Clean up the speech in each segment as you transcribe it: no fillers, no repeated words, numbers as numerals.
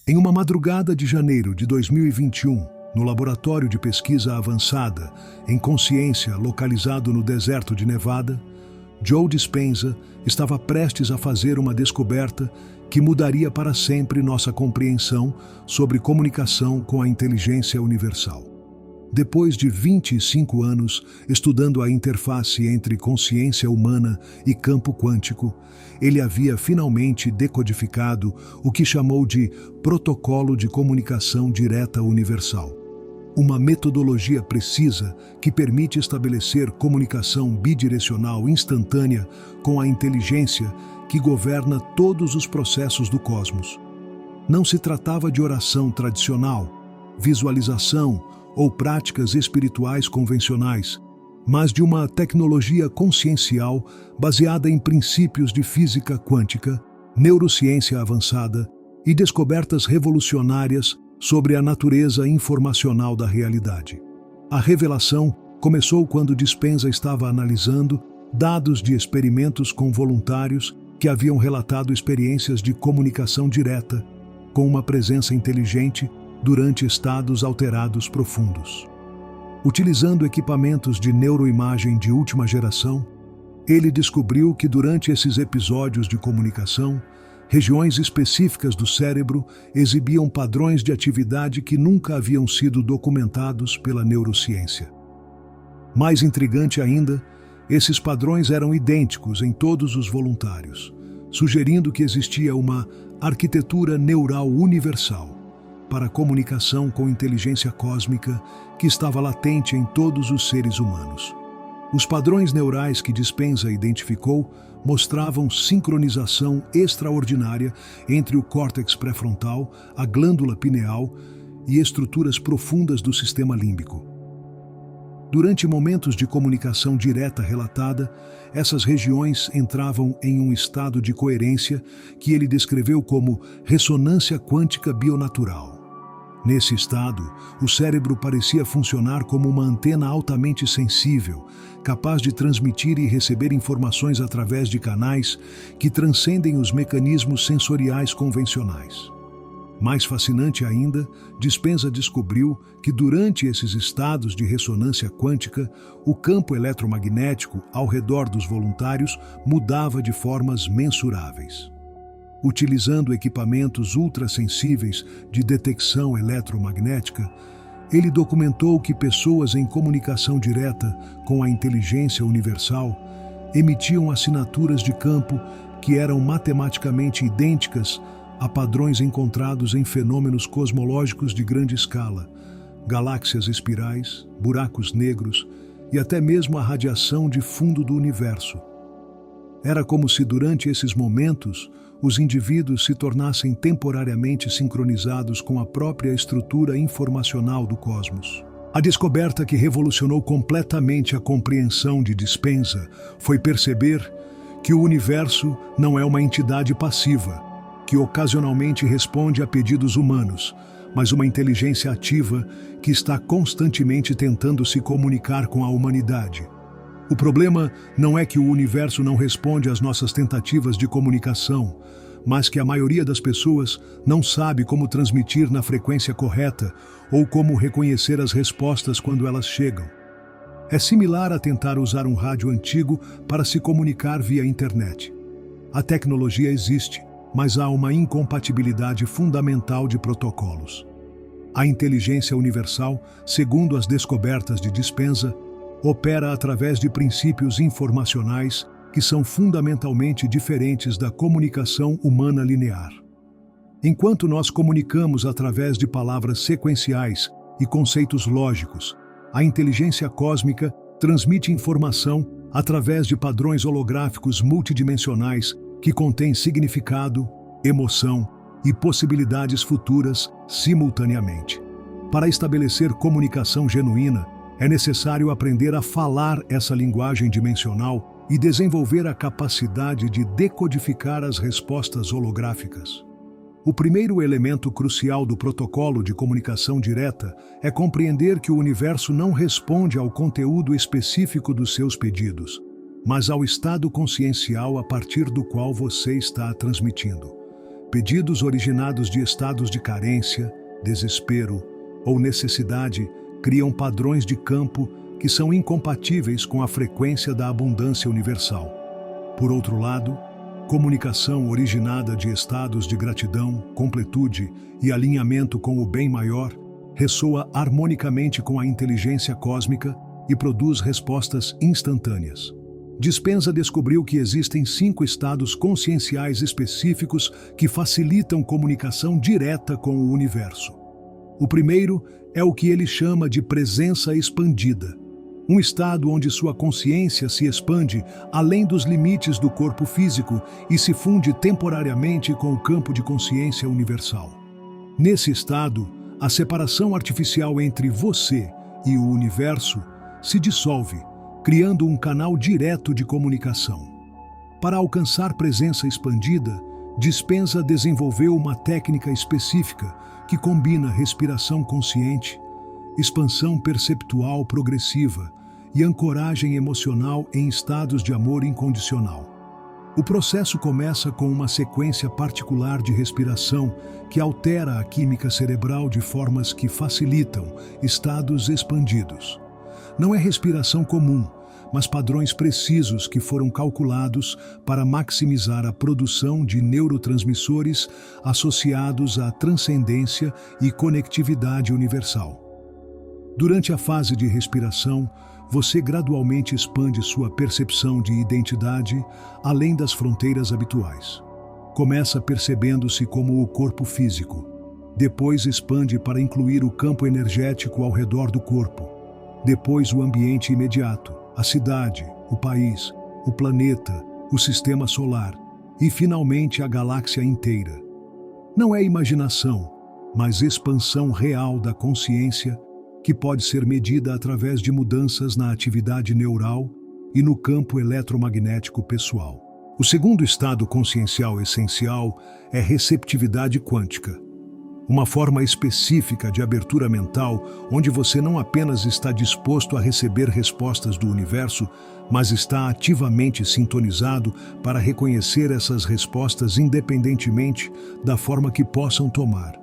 Em uma madrugada de janeiro de 2021, no Laboratório de Pesquisa Avançada em Consciência localizado no deserto de Nevada, Joe Dispenza estava prestes a fazer uma descoberta que mudaria para sempre nossa compreensão sobre comunicação com a inteligência universal. Depois de 25 anos estudando a interface entre consciência humana e campo quântico, ele havia finalmente decodificado o que chamou de Protocolo de Comunicação Direta Universal. Uma metodologia precisa que permite estabelecer comunicação bidirecional instantânea com a inteligência que governa todos os processos do cosmos. Não se tratava de oração tradicional, visualização ou práticas espirituais convencionais, mas de uma tecnologia consciencial baseada em princípios de física quântica, neurociência avançada e descobertas revolucionárias sobre a natureza informacional da realidade. A revelação começou quando Dispenza estava analisando dados de experimentos com voluntários que haviam relatado experiências de comunicação direta com uma presença inteligente durante estados alterados profundos. Utilizando equipamentos de neuroimagem de última geração, ele descobriu que durante esses episódios de comunicação, regiões específicas do cérebro exibiam padrões de atividade que nunca haviam sido documentados pela neurociência. Mais intrigante ainda, esses padrões eram idênticos em todos os voluntários, sugerindo que existia uma arquitetura neural universal para a comunicação com inteligência cósmica que estava latente em todos os seres humanos. Os padrões neurais que Dispenza identificou mostravam sincronização extraordinária entre o córtex pré-frontal, a glândula pineal e estruturas profundas do sistema límbico. Durante momentos de comunicação direta relatada, essas regiões entravam em um estado de coerência que ele descreveu como ressonância quântica bionatural. Nesse estado, o cérebro parecia funcionar como uma antena altamente sensível, capaz de transmitir e receber informações através de canais que transcendem os mecanismos sensoriais convencionais. Mais fascinante ainda, Dispenza descobriu que durante esses estados de ressonância quântica, o campo eletromagnético ao redor dos voluntários mudava de formas mensuráveis. Utilizando equipamentos ultrassensíveis de detecção eletromagnética, ele documentou que pessoas em comunicação direta com a inteligência universal emitiam assinaturas de campo que eram matematicamente idênticas a padrões encontrados em fenômenos cosmológicos de grande escala, galáxias espirais, buracos negros e até mesmo a radiação de fundo do universo. Era como se durante esses momentos os indivíduos se tornassem temporariamente sincronizados com a própria estrutura informacional do cosmos. A descoberta que revolucionou completamente a compreensão de Dispenza foi perceber que o universo não é uma entidade passiva, que ocasionalmente responde a pedidos humanos, mas uma inteligência ativa que está constantemente tentando se comunicar com a humanidade. O problema não é que o universo não responde às nossas tentativas de comunicação, mas que a maioria das pessoas não sabe como transmitir na frequência correta ou como reconhecer as respostas quando elas chegam. É similar a tentar usar um rádio antigo para se comunicar via internet. A tecnologia existe, mas há uma incompatibilidade fundamental de protocolos. A inteligência universal, segundo as descobertas de Dispenza, opera através de princípios informacionais que são fundamentalmente diferentes da comunicação humana linear. Enquanto nós comunicamos através de palavras sequenciais e conceitos lógicos, a inteligência cósmica transmite informação através de padrões holográficos multidimensionais que contêm significado, emoção e possibilidades futuras simultaneamente. Para estabelecer comunicação genuína, é necessário aprender a falar essa linguagem dimensional e desenvolver a capacidade de decodificar as respostas holográficas. O primeiro elemento crucial do protocolo de comunicação direta é compreender que o universo não responde ao conteúdo específico dos seus pedidos, mas ao estado consciencial a partir do qual você está transmitindo. Pedidos originados de estados de carência, desespero ou necessidade criam padrões de campo que são incompatíveis com a frequência da abundância universal. Por outro lado, comunicação originada de estados de gratidão, completude e alinhamento com o bem maior ressoa harmonicamente com a inteligência cósmica e produz respostas instantâneas. Dispenza descobriu que existem 5 estados conscienciais específicos que facilitam comunicação direta com o universo. O primeiro é o que ele chama de presença expandida, um estado onde sua consciência se expande além dos limites do corpo físico e se funde temporariamente com o campo de consciência universal. Nesse estado, a separação artificial entre você e o universo se dissolve, criando um canal direto de comunicação. Para alcançar presença expandida, Dispenza desenvolveu uma técnica específica que combina respiração consciente, expansão perceptual progressiva e ancoragem emocional em estados de amor incondicional. O processo começa com uma sequência particular de respiração que altera a química cerebral de formas que facilitam estados expandidos. Não é respiração comum, mas padrões precisos que foram calculados para maximizar a produção de neurotransmissores associados à transcendência e conectividade universal. Durante a fase de respiração, você gradualmente expande sua percepção de identidade além das fronteiras habituais. Começa percebendo-se como o corpo físico. Depois expande para incluir o campo energético ao redor do corpo. Depois o ambiente imediato, a cidade, o país, o planeta, o sistema solar e, finalmente, a galáxia inteira. Não é imaginação, mas expansão real da consciência que pode ser medida através de mudanças na atividade neural e no campo eletromagnético pessoal. O segundo estado consciencial essencial é receptividade quântica, uma forma específica de abertura mental onde você não apenas está disposto a receber respostas do universo, mas está ativamente sintonizado para reconhecer essas respostas independentemente da forma que possam tomar.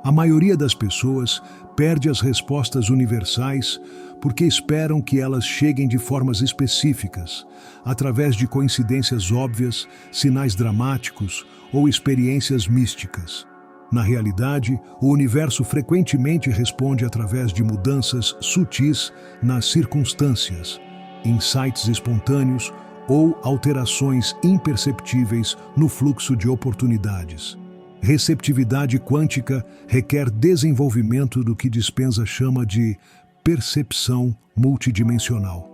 A maioria das pessoas perde as respostas universais porque esperam que elas cheguem de formas específicas, através de coincidências óbvias, sinais dramáticos ou experiências místicas. Na realidade, o universo frequentemente responde através de mudanças sutis nas circunstâncias, insights espontâneos ou alterações imperceptíveis no fluxo de oportunidades. Receptividade quântica requer desenvolvimento do que Dispenza chama de percepção multidimensional.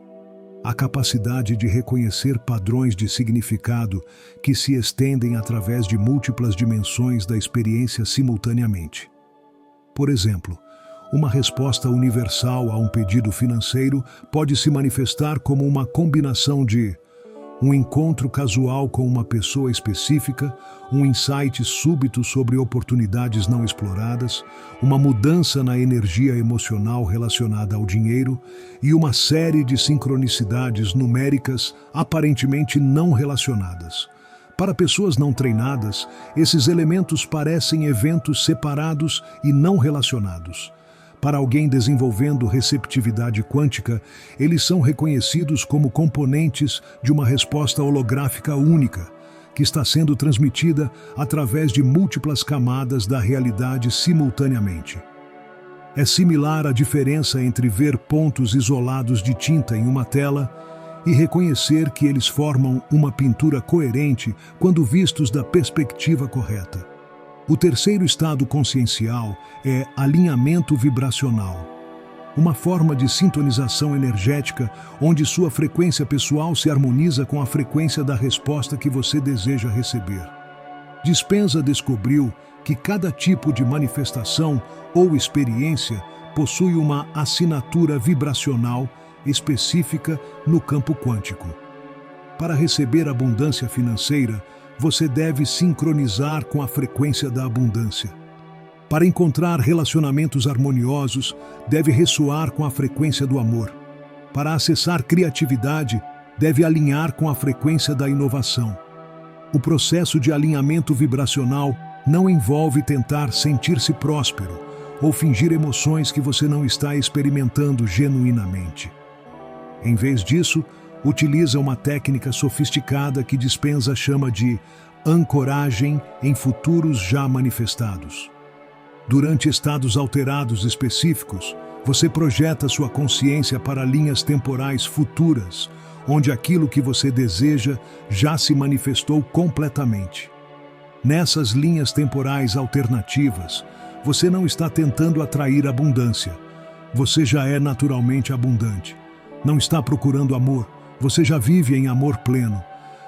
A capacidade de reconhecer padrões de significado que se estendem através de múltiplas dimensões da experiência simultaneamente. Por exemplo, uma resposta universal a um pedido financeiro pode se manifestar como uma combinação de um encontro casual com uma pessoa específica, um insight súbito sobre oportunidades não exploradas, uma mudança na energia emocional relacionada ao dinheiro e uma série de sincronicidades numéricas aparentemente não relacionadas. Para pessoas não treinadas, esses elementos parecem eventos separados e não relacionados. Para alguém desenvolvendo receptividade quântica, eles são reconhecidos como componentes de uma resposta holográfica única, que está sendo transmitida através de múltiplas camadas da realidade simultaneamente. É similar à diferença entre ver pontos isolados de tinta em uma tela e reconhecer que eles formam uma pintura coerente quando vistos da perspectiva correta. O terceiro estado consciencial é alinhamento vibracional, uma forma de sintonização energética onde sua frequência pessoal se harmoniza com a frequência da resposta que você deseja receber. Dispenza descobriu que cada tipo de manifestação ou experiência possui uma assinatura vibracional específica no campo quântico. Para receber abundância financeira, você deve sincronizar com a frequência da abundância. Para encontrar relacionamentos harmoniosos, deve ressoar com a frequência do amor. Para acessar criatividade, deve alinhar com a frequência da inovação. O processo de alinhamento vibracional Não envolve tentar sentir-se próspero ou fingir emoções que você não está experimentando genuinamente. Em vez disso, utiliza uma técnica sofisticada que Dispenza chama de ancoragem em futuros já manifestados. Durante estados alterados específicos, você projeta sua consciência para linhas temporais futuras, onde aquilo que você deseja já se manifestou completamente. Nessas linhas temporais alternativas, você não está tentando atrair abundância. Você já é naturalmente abundante. Não está procurando amor. Você já vive em amor pleno.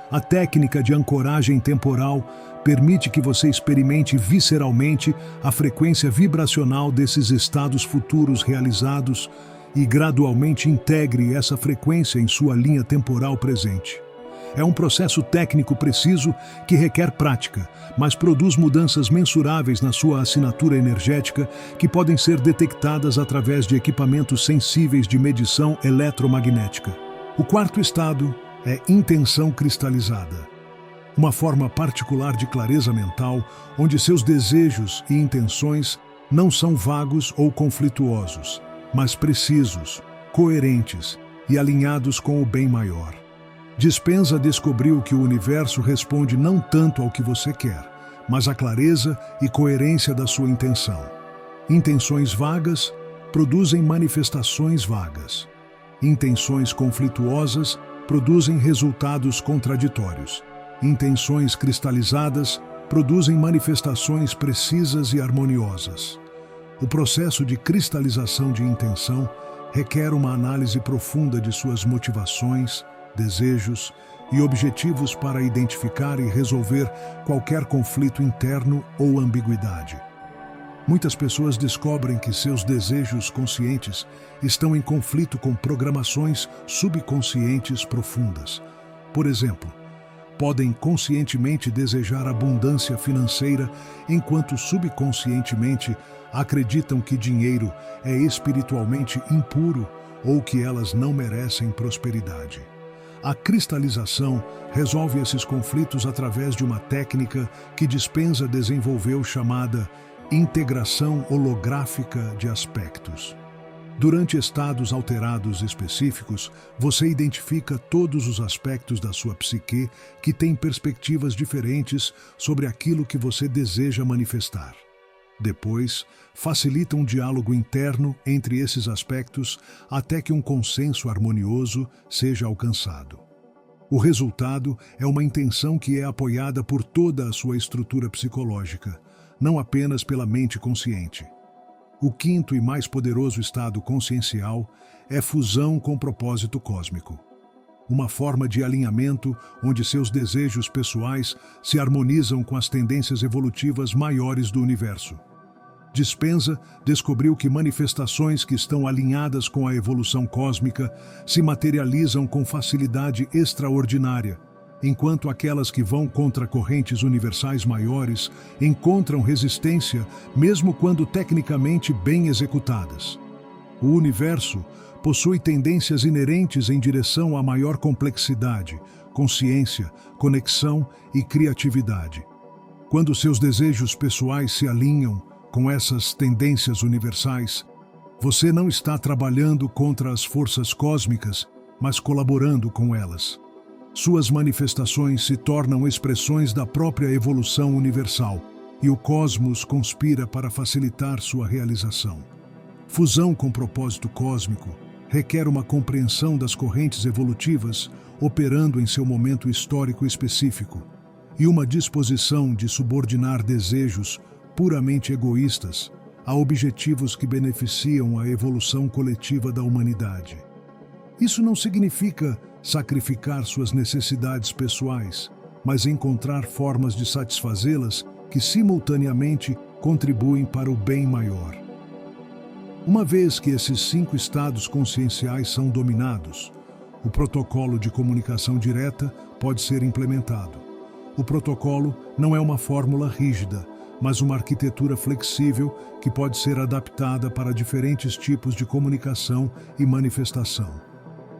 A técnica de ancoragem temporal permite que você experimente visceralmente a frequência vibracional desses estados futuros realizados e gradualmente integre essa frequência em sua linha temporal presente. É um processo técnico preciso que requer prática, mas produz mudanças mensuráveis na sua assinatura energética que podem ser detectadas através de equipamentos sensíveis de medição eletromagnética. O quarto estado é intenção cristalizada. Uma forma particular de clareza mental, onde seus desejos e intenções não são vagos ou conflituosos, mas precisos, coerentes e alinhados com o bem maior. Dispenza descobriu que o universo responde não tanto ao que você quer, mas à clareza e coerência da sua intenção. Intenções vagas produzem manifestações vagas. Intenções conflituosas produzem resultados contraditórios. Intenções cristalizadas produzem manifestações precisas e harmoniosas. O processo de cristalização de intenção requer uma análise profunda de suas motivações, desejos e objetivos para identificar e resolver qualquer conflito interno ou ambiguidade. Muitas pessoas descobrem que seus desejos conscientes estão em conflito com programações subconscientes profundas. Por exemplo, podem conscientemente desejar abundância financeira, enquanto subconscientemente acreditam que dinheiro é espiritualmente impuro ou que elas não merecem prosperidade. A cristalização resolve esses conflitos através de uma técnica que Dispenza desenvolveu chamada integração holográfica de aspectos. Durante estados alterados específicos, você identifica todos os aspectos da sua psique que têm perspectivas diferentes sobre aquilo que você deseja manifestar. Depois, facilita um diálogo interno entre esses aspectos até que um consenso harmonioso seja alcançado. O resultado é uma intenção que é apoiada por toda a sua estrutura psicológica, não apenas pela mente consciente. O quinto e mais poderoso estado consciencial é fusão com propósito cósmico. Uma forma de alinhamento onde seus desejos pessoais se harmonizam com as tendências evolutivas maiores do universo. Dispenza descobriu que manifestações que estão alinhadas com a evolução cósmica se materializam com facilidade extraordinária, enquanto aquelas que vão contra correntes universais maiores encontram resistência mesmo quando tecnicamente bem executadas. O universo possui tendências inerentes em direção a maior complexidade, consciência, conexão e criatividade. Quando seus desejos pessoais se alinham com essas tendências universais, você não está trabalhando contra as forças cósmicas, mas colaborando com elas. Suas manifestações se tornam expressões da própria evolução universal, e o cosmos conspira para facilitar sua realização. Fusão com propósito cósmico requer uma compreensão das correntes evolutivas operando em seu momento histórico específico, e uma disposição de subordinar desejos puramente egoístas a objetivos que beneficiam a evolução coletiva da humanidade. Isso não significa sacrificar suas necessidades pessoais, mas encontrar formas de satisfazê-las que simultaneamente contribuem para o bem maior. Uma vez que esses 5 estados conscienciais são dominados, o protocolo de comunicação direta pode ser implementado. O protocolo não é uma fórmula rígida, mas uma arquitetura flexível que pode ser adaptada para diferentes tipos de comunicação e manifestação.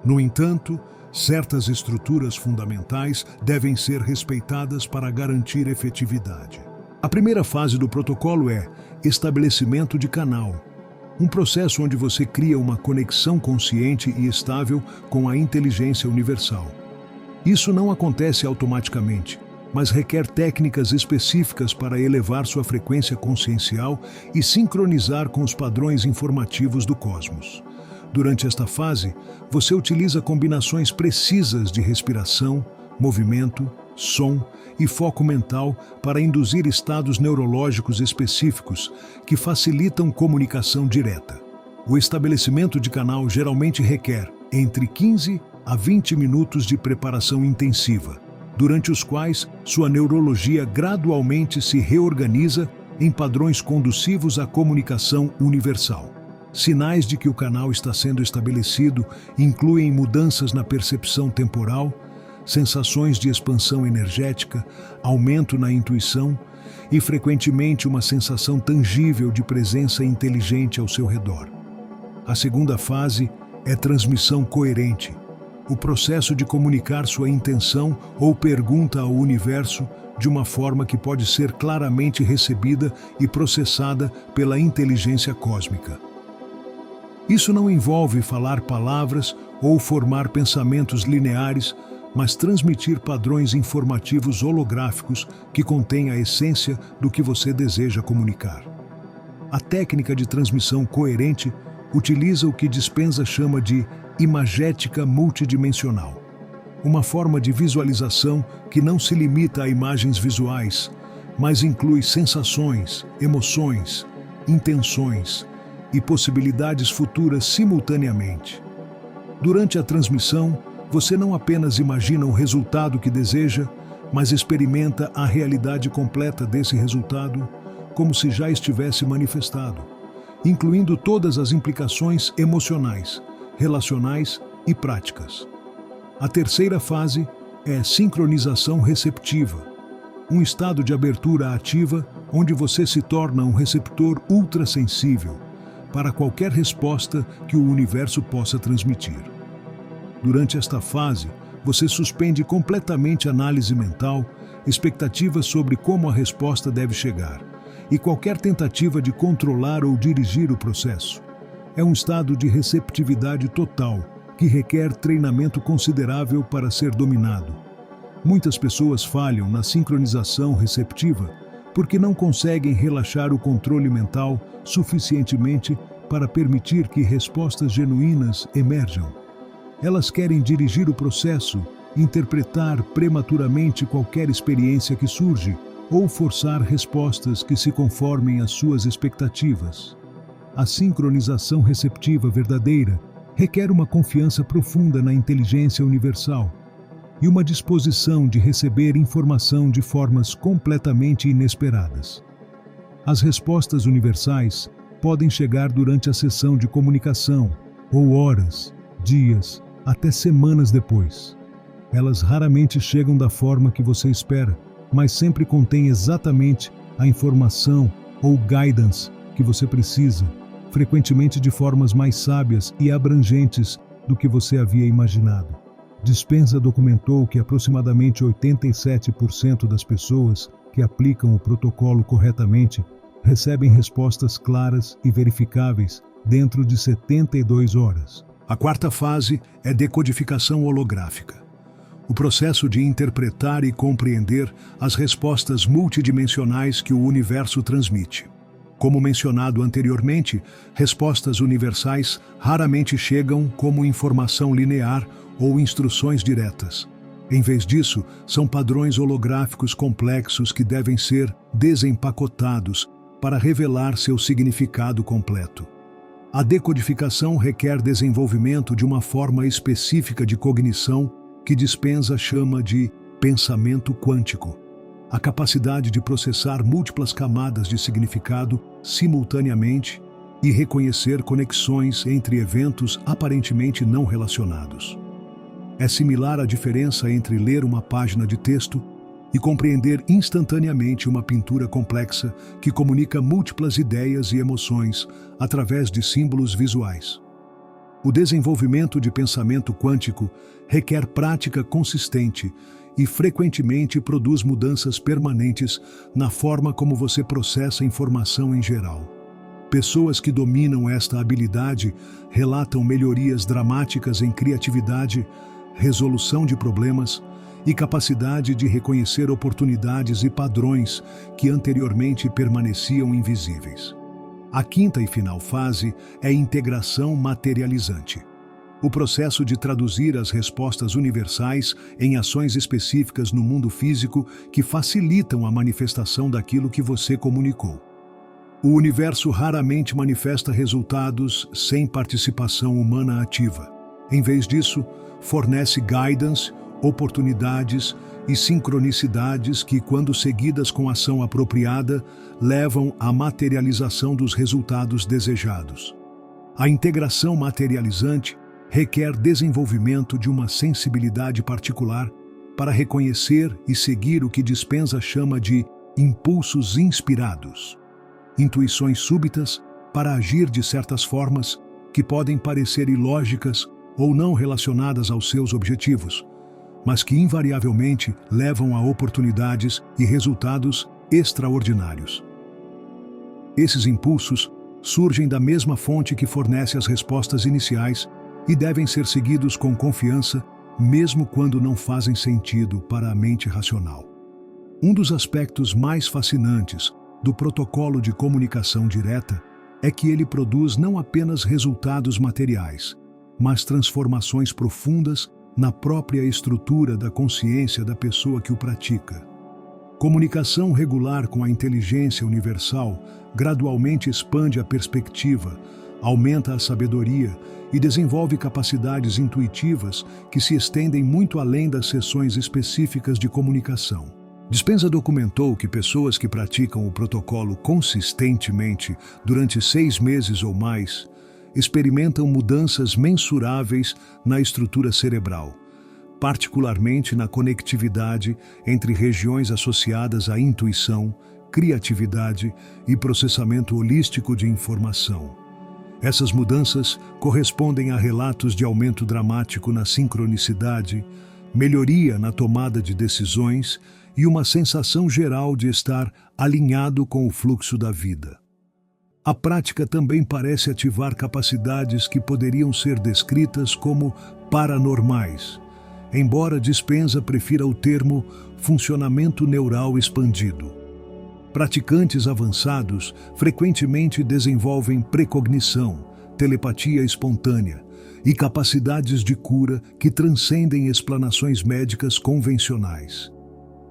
No entanto, certas estruturas fundamentais devem ser respeitadas para garantir efetividade. A primeira fase do protocolo é estabelecimento de canal, um processo onde você cria uma conexão consciente e estável com a inteligência universal. Isso não acontece automaticamente, mas requer técnicas específicas para elevar sua frequência consciencial e sincronizar com os padrões informativos do cosmos. Durante esta fase, você utiliza combinações precisas de respiração, movimento, som e foco mental para induzir estados neurológicos específicos que facilitam comunicação direta. O estabelecimento de canal geralmente requer entre 15 a 20 minutos de preparação intensiva, durante os quais sua neurologia gradualmente se reorganiza em padrões conducivos à comunicação universal. Sinais de que o canal está sendo estabelecido incluem mudanças na percepção temporal, sensações de expansão energética, aumento na intuição e, frequentemente, uma sensação tangível de presença inteligente ao seu redor. A segunda fase é transmissão coerente, o processo de comunicar sua intenção ou pergunta ao universo de uma forma que pode ser claramente recebida e processada pela inteligência cósmica. Isso não envolve falar palavras ou formar pensamentos lineares, mas transmitir padrões informativos holográficos que contêm a essência do que você deseja comunicar. A técnica de transmissão coerente utiliza o que Dispenza chama de imagética multidimensional, uma forma de visualização que não se limita a imagens visuais, mas inclui sensações, emoções, intenções e possibilidades futuras simultaneamente. Durante a transmissão, você não apenas imagina o resultado que deseja, mas experimenta a realidade completa desse resultado, como se já estivesse manifestado, incluindo todas as implicações emocionais, relacionais e práticas. A terceira fase é sincronização receptiva, um estado de abertura ativa onde você se torna um receptor ultrassensível para qualquer resposta que o universo possa transmitir. Durante esta fase, você suspende completamente análise mental, expectativas sobre como a resposta deve chegar, e qualquer tentativa de controlar ou dirigir o processo. É um estado de receptividade total, que requer treinamento considerável para ser dominado. Muitas pessoas falham na sincronização receptiva porque não conseguem relaxar o controle mental suficientemente para permitir que respostas genuínas emerjam. Elas querem dirigir o processo, interpretar prematuramente qualquer experiência que surge ou forçar respostas que se conformem às suas expectativas. A sincronização receptiva verdadeira requer uma confiança profunda na inteligência universal e uma disposição de receber informação de formas completamente inesperadas. As respostas universais podem chegar durante a sessão de comunicação, ou horas, dias, até semanas depois. Elas raramente chegam da forma que você espera, mas sempre contêm exatamente a informação ou guidance que você precisa, frequentemente de formas mais sábias e abrangentes do que você havia imaginado. Dispenza documentou que aproximadamente 87% das pessoas que aplicam o protocolo corretamente recebem respostas claras e verificáveis dentro de 72 horas. A quarta fase é decodificação holográfica, o processo de interpretar e compreender as respostas multidimensionais que o universo transmite. Como mencionado anteriormente, respostas universais raramente chegam como informação linear ou instruções diretas. Em vez disso, são padrões holográficos complexos que devem ser desempacotados para revelar seu significado completo. A decodificação requer desenvolvimento de uma forma específica de cognição que Dispenza chama de pensamento quântico, a capacidade de processar múltiplas camadas de significado simultaneamente e reconhecer conexões entre eventos aparentemente não relacionados. É similar à diferença entre ler uma página de texto e compreender instantaneamente uma pintura complexa que comunica múltiplas ideias e emoções através de símbolos visuais. O desenvolvimento de pensamento quântico requer prática consistente e frequentemente produz mudanças permanentes na forma como você processa informação em geral. Pessoas que dominam esta habilidade relatam melhorias dramáticas em criatividade, resolução de problemas e capacidade de reconhecer oportunidades e padrões que anteriormente permaneciam invisíveis. A quinta e final fase é a integração materializante. O processo de traduzir as respostas universais em ações específicas no mundo físico que facilitam a manifestação daquilo que você comunicou. O universo raramente manifesta resultados sem participação humana ativa. Em vez disso, fornece guidance, oportunidades e sincronicidades que, quando seguidas com ação apropriada, levam à materialização dos resultados desejados. A integração materializante requer desenvolvimento de uma sensibilidade particular para reconhecer e seguir o que Dispenza chama de impulsos inspirados, intuições súbitas para agir de certas formas que podem parecer ilógicas ou não relacionadas aos seus objetivos, mas que invariavelmente levam a oportunidades e resultados extraordinários. Esses impulsos surgem da mesma fonte que fornece as respostas iniciais e devem ser seguidos com confiança, mesmo quando não fazem sentido para a mente racional. Um dos aspectos mais fascinantes do protocolo de comunicação direta é que ele produz não apenas resultados materiais, mas transformações profundas na própria estrutura da consciência da pessoa que o pratica. Comunicação regular com a inteligência universal gradualmente expande a perspectiva, aumenta a sabedoria e desenvolve capacidades intuitivas que se estendem muito além das sessões específicas de comunicação. Dispenza documentou que pessoas que praticam o protocolo consistentemente durante 6 meses ou mais experimentam mudanças mensuráveis na estrutura cerebral, particularmente na conectividade entre regiões associadas à intuição, criatividade e processamento holístico de informação. Essas mudanças correspondem a relatos de aumento dramático na sincronicidade, melhoria na tomada de decisões e uma sensação geral de estar alinhado com o fluxo da vida. A prática também parece ativar capacidades que poderiam ser descritas como paranormais, embora Dispenza prefira o termo funcionamento neural expandido. Praticantes avançados frequentemente desenvolvem precognição, telepatia espontânea e capacidades de cura que transcendem explanações médicas convencionais.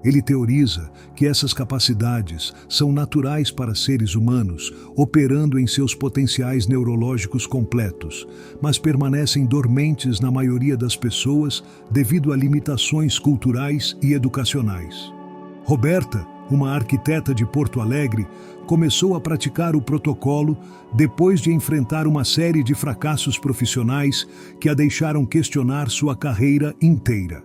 Ele teoriza que essas capacidades são naturais para seres humanos, operando em seus potenciais neurológicos completos, mas permanecem dormentes na maioria das pessoas devido a limitações culturais e educacionais. Roberta, uma arquiteta de Porto Alegre, começou a praticar o protocolo depois de enfrentar uma série de fracassos profissionais que a deixaram questionar sua carreira inteira.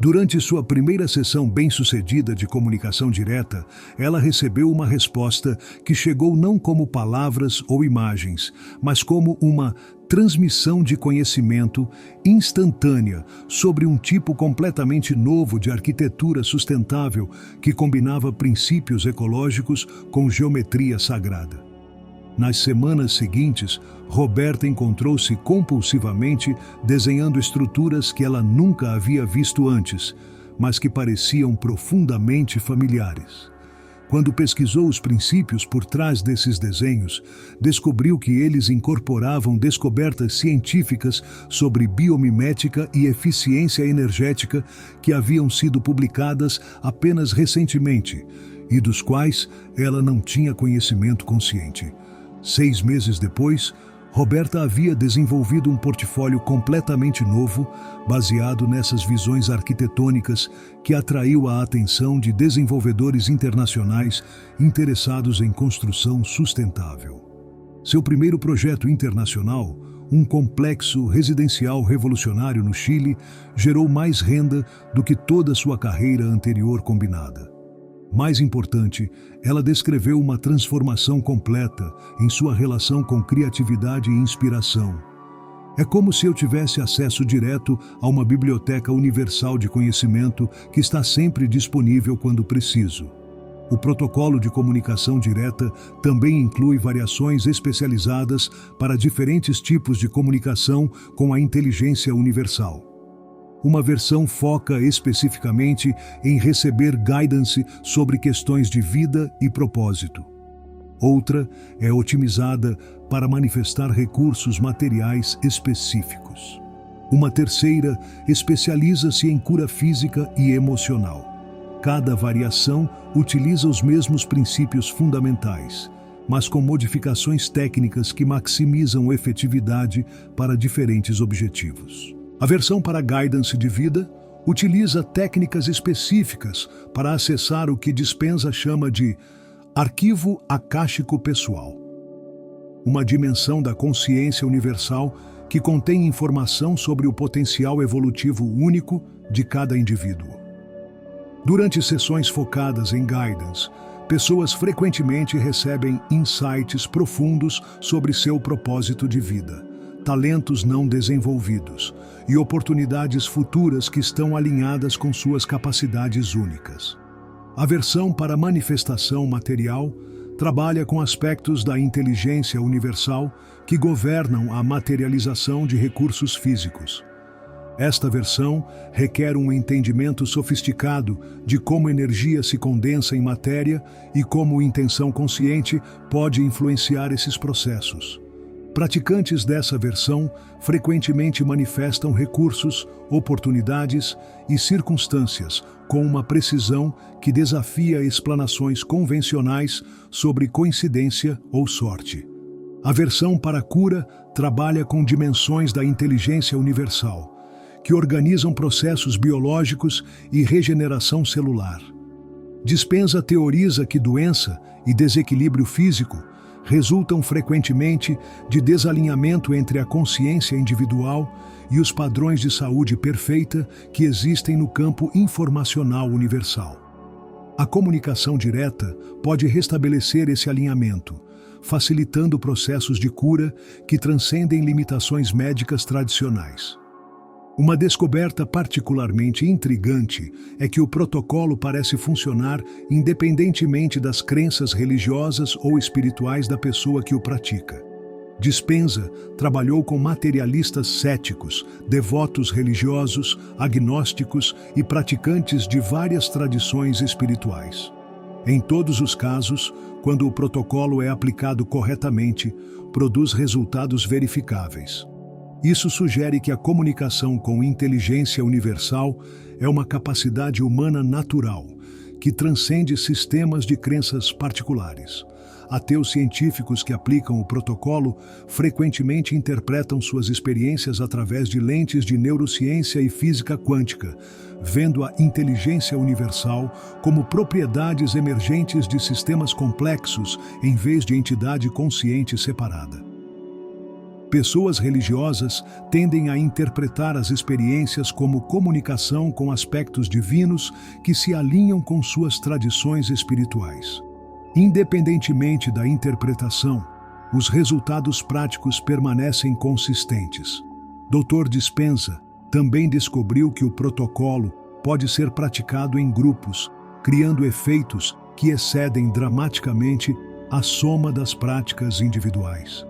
Durante sua primeira sessão bem-sucedida de comunicação direta, ela recebeu uma resposta que chegou não como palavras ou imagens, mas como uma transmissão de conhecimento instantânea sobre um tipo completamente novo de arquitetura sustentável que combinava princípios ecológicos com geometria sagrada. Nas semanas seguintes, Roberta encontrou-se compulsivamente desenhando estruturas que ela nunca havia visto antes, mas que pareciam profundamente familiares. Quando pesquisou os princípios por trás desses desenhos, descobriu que eles incorporavam descobertas científicas sobre biomimética e eficiência energética que haviam sido publicadas apenas recentemente e dos quais ela não tinha conhecimento consciente. 6 meses depois, Roberta havia desenvolvido um portfólio completamente novo, baseado nessas visões arquitetônicas que atraiu a atenção de desenvolvedores internacionais interessados em construção sustentável. Seu primeiro projeto internacional, um complexo residencial revolucionário no Chile, gerou mais renda do que toda sua carreira anterior combinada. Mais importante, ela descreveu uma transformação completa em sua relação com criatividade e inspiração. É como se eu tivesse acesso direto a uma biblioteca universal de conhecimento que está sempre disponível quando preciso. O protocolo de comunicação direta também inclui variações especializadas para diferentes tipos de comunicação com a inteligência universal. Uma versão foca especificamente em receber guidance sobre questões de vida e propósito. Outra é otimizada para manifestar recursos materiais específicos. Uma terceira especializa-se em cura física e emocional. Cada variação utiliza os mesmos princípios fundamentais, mas com modificações técnicas que maximizam efetividade para diferentes objetivos. A versão para guidance de vida utiliza técnicas específicas para acessar o que Dispenza chama de arquivo akáshico pessoal, uma dimensão da consciência universal que contém informação sobre o potencial evolutivo único de cada indivíduo. Durante sessões focadas em guidance, pessoas frequentemente recebem insights profundos sobre seu propósito de vida, talentos não desenvolvidos e oportunidades futuras que estão alinhadas com suas capacidades únicas. A versão para manifestação material trabalha com aspectos da inteligência universal que governam a materialização de recursos físicos. Esta versão requer um entendimento sofisticado de como energia se condensa em matéria e como intenção consciente pode influenciar esses processos. Praticantes dessa versão frequentemente manifestam recursos, oportunidades e circunstâncias com uma precisão que desafia explanações convencionais sobre coincidência ou sorte. A versão para cura trabalha com dimensões da inteligência universal, que organizam processos biológicos e regeneração celular. Dispenza teoriza que doença e desequilíbrio físico resultam frequentemente de desalinhamento entre a consciência individual e os padrões de saúde perfeita que existem no campo informacional universal. A comunicação direta pode restabelecer esse alinhamento, facilitando processos de cura que transcendem limitações médicas tradicionais. Uma descoberta particularmente intrigante é que o protocolo parece funcionar independentemente das crenças religiosas ou espirituais da pessoa que o pratica. Dispenza trabalhou com materialistas céticos, devotos religiosos, agnósticos e praticantes de várias tradições espirituais. Em todos os casos, quando o protocolo é aplicado corretamente, produz resultados verificáveis. Isso sugere que a comunicação com inteligência universal é uma capacidade humana natural, que transcende sistemas de crenças particulares. Ateus científicos que aplicam o protocolo frequentemente interpretam suas experiências através de lentes de neurociência e física quântica, vendo a inteligência universal como propriedades emergentes de sistemas complexos em vez de entidade consciente separada. Pessoas religiosas tendem a interpretar as experiências como comunicação com aspectos divinos que se alinham com suas tradições espirituais. Independentemente da interpretação, os resultados práticos permanecem consistentes. Dr. Dispenza também descobriu que o protocolo pode ser praticado em grupos, criando efeitos que excedem dramaticamente a soma das práticas individuais.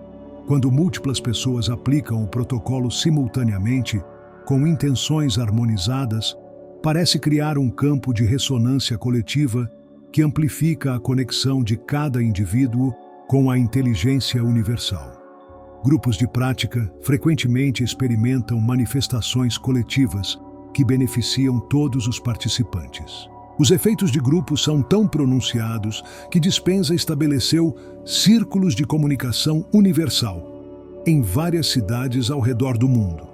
Quando múltiplas pessoas aplicam o protocolo simultaneamente, com intenções harmonizadas, parece criar um campo de ressonância coletiva que amplifica a conexão de cada indivíduo com a inteligência universal. Grupos de prática frequentemente experimentam manifestações coletivas que beneficiam todos os participantes. Os efeitos de grupo são tão pronunciados que Dispenza estabeleceu círculos de comunicação universal em várias cidades ao redor do mundo.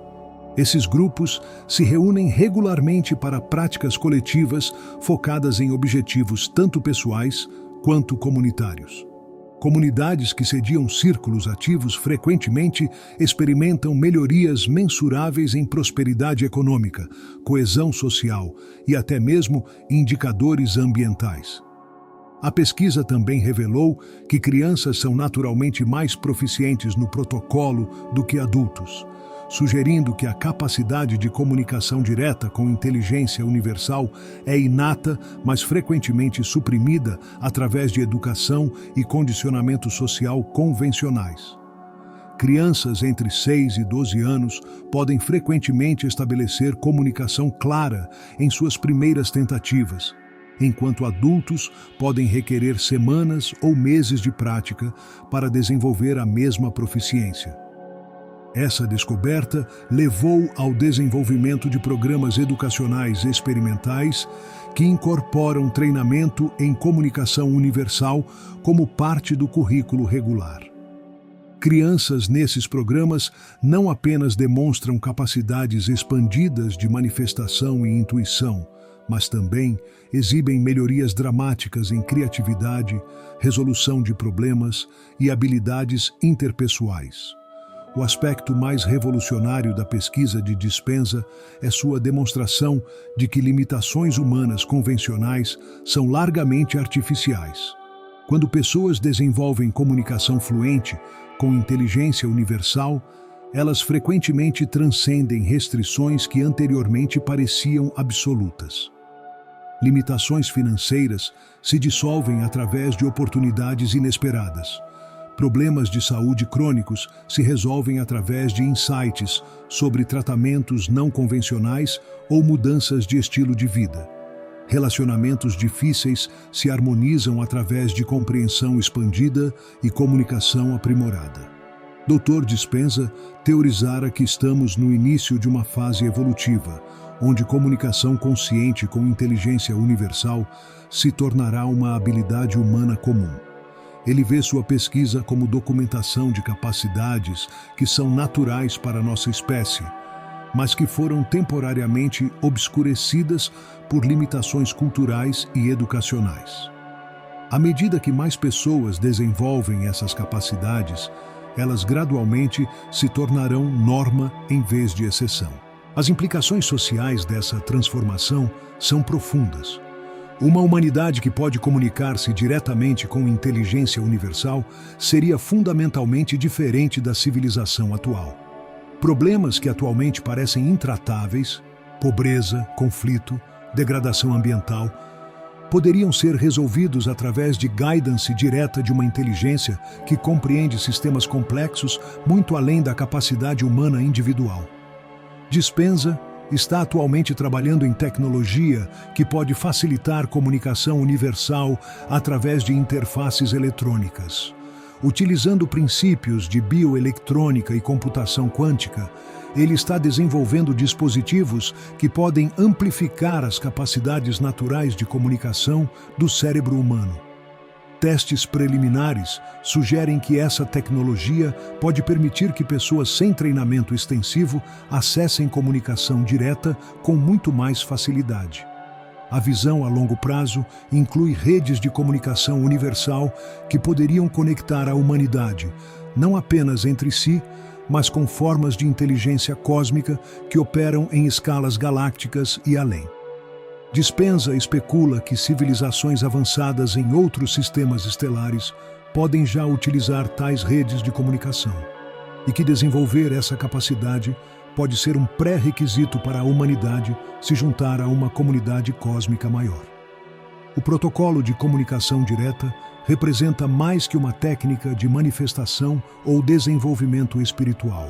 Esses grupos se reúnem regularmente para práticas coletivas focadas em objetivos tanto pessoais quanto comunitários. Comunidades que sediam círculos ativos frequentemente experimentam melhorias mensuráveis em prosperidade econômica, coesão social e até mesmo indicadores ambientais. A pesquisa também revelou que crianças são naturalmente mais proficientes no protocolo do que adultos, sugerindo que a capacidade de comunicação direta com inteligência universal é inata, mas frequentemente suprimida através de educação e condicionamento social convencionais. Crianças entre 6 e 12 anos podem frequentemente estabelecer comunicação clara em suas primeiras tentativas, enquanto adultos podem requerer semanas ou meses de prática para desenvolver a mesma proficiência. Essa descoberta levou ao desenvolvimento de programas educacionais experimentais que incorporam treinamento em comunicação universal como parte do currículo regular. Crianças nesses programas não apenas demonstram capacidades expandidas de manifestação e intuição, mas também exibem melhorias dramáticas em criatividade, resolução de problemas e habilidades interpessoais. O aspecto mais revolucionário da pesquisa de Dispenza é sua demonstração de que limitações humanas convencionais são largamente artificiais. Quando pessoas desenvolvem comunicação fluente com inteligência universal, elas frequentemente transcendem restrições que anteriormente pareciam absolutas. Limitações financeiras se dissolvem através de oportunidades inesperadas. Problemas de saúde crônicos se resolvem através de insights sobre tratamentos não convencionais ou mudanças de estilo de vida. Relacionamentos difíceis se harmonizam através de compreensão expandida e comunicação aprimorada. Dr. Dispenza teorizara que estamos no início de uma fase evolutiva, onde comunicação consciente com inteligência universal se tornará uma habilidade humana comum. Ele vê sua pesquisa como documentação de capacidades que são naturais para a nossa espécie, mas que foram temporariamente obscurecidas por limitações culturais e educacionais. À medida que mais pessoas desenvolvem essas capacidades, elas gradualmente se tornarão norma em vez de exceção. As implicações sociais dessa transformação são profundas. Uma humanidade que pode comunicar-se diretamente com inteligência universal seria fundamentalmente diferente da civilização atual. Problemas que atualmente parecem intratáveis, pobreza, conflito, degradação ambiental, poderiam ser resolvidos através de guidance direta de uma inteligência que compreende sistemas complexos muito além da capacidade humana individual. Dispenza está atualmente trabalhando em tecnologia que pode facilitar comunicação universal através de interfaces eletrônicas. Utilizando princípios de bioeletrônica e computação quântica, ele está desenvolvendo dispositivos que podem amplificar as capacidades naturais de comunicação do cérebro humano. Testes preliminares sugerem que essa tecnologia pode permitir que pessoas sem treinamento extensivo acessem comunicação direta com muito mais facilidade. A visão a longo prazo inclui redes de comunicação universal que poderiam conectar a humanidade, não apenas entre si, mas com formas de inteligência cósmica que operam em escalas galácticas e além. Dispenza especula que civilizações avançadas em outros sistemas estelares podem já utilizar tais redes de comunicação, e que desenvolver essa capacidade pode ser um pré-requisito para a humanidade se juntar a uma comunidade cósmica maior. O protocolo de comunicação direta representa mais que uma técnica de manifestação ou desenvolvimento espiritual.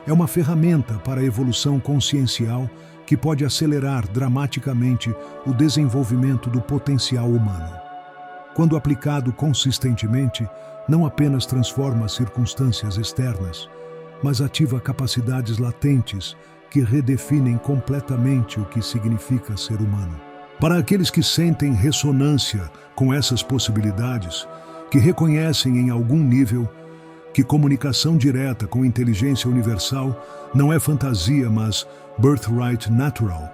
É uma ferramenta para a evolução consciencial que pode acelerar dramaticamente o desenvolvimento do potencial humano. Quando aplicado consistentemente, não apenas transforma circunstâncias externas, mas ativa capacidades latentes que redefinem completamente o que significa ser humano. Para aqueles que sentem ressonância com essas possibilidades, que reconhecem em algum nível que comunicação direta com inteligência universal não é fantasia, mas birthright natural,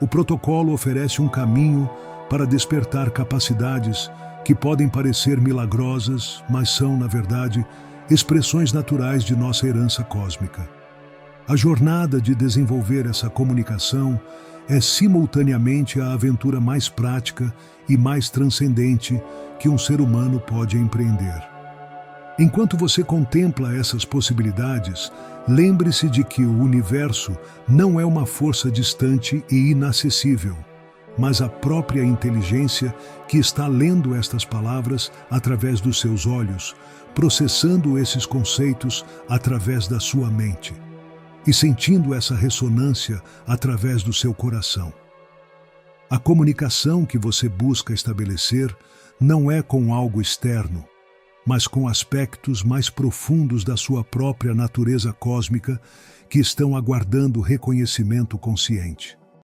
o protocolo oferece um caminho para despertar capacidades que podem parecer milagrosas, mas são, na verdade, expressões naturais de nossa herança cósmica. A jornada de desenvolver essa comunicação é simultaneamente a aventura mais prática e mais transcendente que um ser humano pode empreender. Enquanto você contempla essas possibilidades, lembre-se de que o universo não é uma força distante e inacessível, mas a própria inteligência que está lendo estas palavras através dos seus olhos, processando esses conceitos através da sua mente e sentindo essa ressonância através do seu coração. A comunicação que você busca estabelecer não é com algo externo, mas com aspectos mais profundos da sua própria natureza cósmica que estão aguardando reconhecimento consciente.